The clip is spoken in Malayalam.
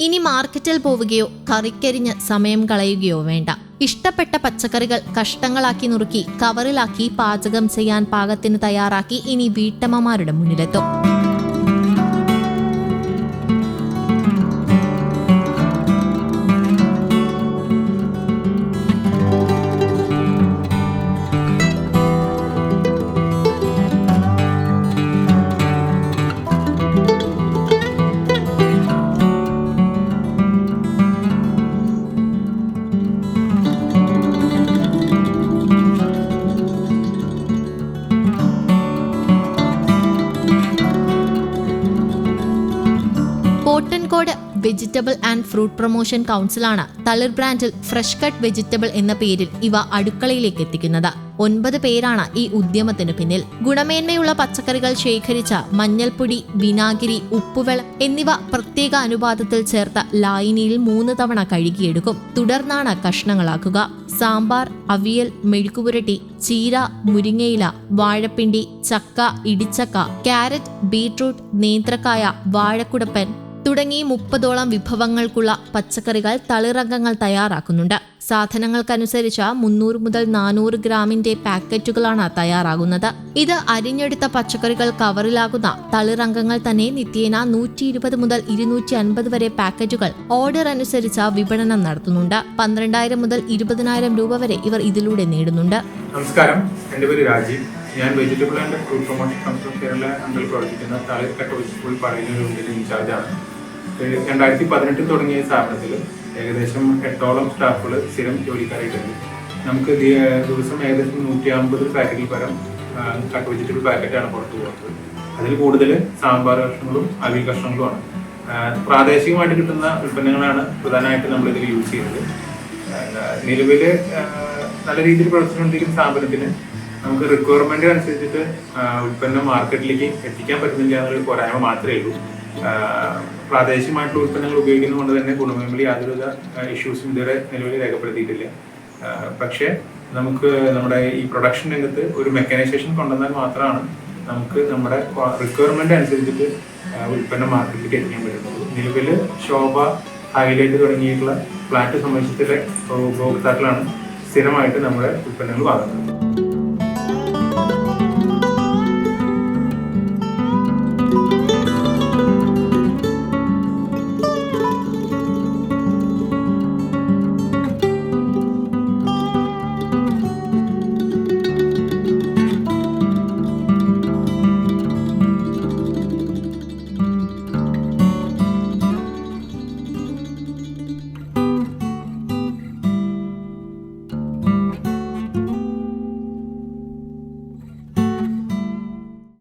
ഇനി മാർക്കറ്റിൽ പോവുകയോ കറിക്കരിഞ്ഞ് സമയം കളയുകയോ വേണ്ട. ഇഷ്ടപ്പെട്ട പച്ചക്കറികൾ കഷ്ണങ്ങളാക്കി നുറുക്കി കവറിലാക്കി പാചകം ചെയ്യാൻ പാകത്തിന് തയ്യാറാക്കി ഇനി വീട്ടമ്മമാരുടെ മുന്നിലെത്തും. Kottankode vegetable and fruit promotion കൗൺസിലാണ് തളിർ ബ്രാൻഡിൽ ഫ്രഷ് കട്ട് വെജിറ്റബിൾ എന്ന പേരിൽ ഇവ അടുക്കളയിലേക്ക് എത്തിക്കുന്നത്. 9 പേരാണ് ഈ ഉദ്യമത്തിന് പിന്നിൽ. ഗുണമേന്മയുള്ള പച്ചക്കറികൾ ശേഖരിച്ച മഞ്ഞൾപ്പൊടി, വിനാഗിരി, ഉപ്പുവെള്ളം എന്നിവ പ്രത്യേക അനുപാതത്തിൽ ചേർത്ത ലായനിയിൽ 3 തവണ കഴുകിയെടുക്കും. തുടർന്നാണ് കഷ്ണങ്ങളാക്കുക. സാമ്പാർ, അവിയൽ, മെഴുക്കുപുരട്ടി, ചീര, മുരിങ്ങയില, വാഴപ്പിണ്ടി, ചക്ക, ഇടിച്ചക്ക, ക്യാരറ്റ്, ബീട്രൂട്ട്, നേന്ത്രക്കായ, വാഴക്കുടപ്പൻ തുടങ്ങി 30ഓളം വിഭവങ്ങൾക്കുള്ള പച്ചക്കറികൾ തളിറംഗങ്ങൾ തയ്യാറാക്കുന്നുണ്ട്. സാധനങ്ങൾക്കനുസരിച്ച് 300 മുതൽ 400 ഗ്രാമിന്റെ പാക്കറ്റുകളാണ് തയ്യാറാകുന്നത്. ഇത് അരിഞ്ഞെടുത്ത പച്ചക്കറികൾ കവറിലാകുന്ന തളിറംഗങ്ങൾ തന്നെ നിത്യേന 120 മുതൽ 250 വരെ പാക്കറ്റുകൾ ഓർഡർ അനുസരിച്ച് വിപണനം നടത്തുന്നുണ്ട്. 12,000 മുതൽ 20,000 രൂപ വരെ ഇവർ ഇതിലൂടെ നേടുന്നുണ്ട്. നമസ്കാരം, എൻ്റെ പേര് രാജീവ്. ഞാൻ vegetable and fruit promotion council of Kerala അണ്ടറിൽ പ്രവർത്തിക്കുന്ന തളിർ കട്ട് വെജിറ്റബിൾ പറയുന്ന യൂണിറ്റിൽ ഇൻചാർജാണ്. 2018 തുടങ്ങിയ സ്ഥാപനത്തിൽ ഏകദേശം 8ഓളം സ്റ്റാഫുകൾ സ്ഥിരം ജോലിക്കാരായിട്ടുണ്ട്. നമുക്ക് ദിവസം ഏകദേശം 150 പാക്കറ്റിൽ പരം കട്ട് വെജിറ്റബിൾ പാക്കറ്റാണ് പുറത്തു പോകുന്നത്. അതിൽ കൂടുതൽ സാമ്പാർ കഷ്ണങ്ങളും അവിയൽ കഷ്ണങ്ങളുമാണ്. പ്രാദേശികമായിട്ട് കിട്ടുന്ന ഉൽപ്പന്നങ്ങളാണ് പ്രധാനമായിട്ട് നമ്മളിതിൽ യൂസ് ചെയ്യുന്നത്. നിലവിൽ നല്ല രീതിയിൽ പ്രവർത്തിച്ചുകൊണ്ടിരിക്കുന്ന സ്ഥാപനത്തിന് നമുക്ക് റിക്വയർമെന്റ് അനുസരിച്ചിട്ട് ഉൽപ്പന്നം മാർക്കറ്റിലേക്ക് എത്തിക്കാൻ പറ്റുന്നില്ല എന്നൊരു പോരായ്മ മാത്രമേ ഉള്ളൂ. പ്രാദേശികമായിട്ടുള്ള ഉൽപ്പന്നങ്ങൾ ഉപയോഗിക്കുന്നതുകൊണ്ട് തന്നെ ഗുണമേന്മയിൽ യാതൊരുവിധ ഇഷ്യൂസും ഇതുവരെ നിലവിൽ രേഖപ്പെടുത്തിയിട്ടില്ല. പക്ഷേ നമുക്ക് നമ്മുടെ ഈ പ്രൊഡക്ഷൻ രംഗത്ത് ഒരു മെക്കാനൈസേഷൻ കൊണ്ടുവന്നാൽ മാത്രമാണ് നമുക്ക് നമ്മുടെ റിക്വയർമെന്റ് അനുസരിച്ചിട്ട് ഉൽപ്പന്നം മാർക്കറ്റിലേക്ക് എത്തിക്കാൻ പറ്റുന്നത്. നിലവിൽ ശോഭ, ഹൈലൈറ്റ് തുടങ്ങിയിട്ടുള്ള ഫ്ലാറ്റ് സമുച്ചയത്തിലെ ഉപഭോക്താക്കളാണ് സ്ഥിരമായിട്ട് നമ്മുടെ ഉൽപ്പന്നങ്ങൾ വാങ്ങുന്നത്.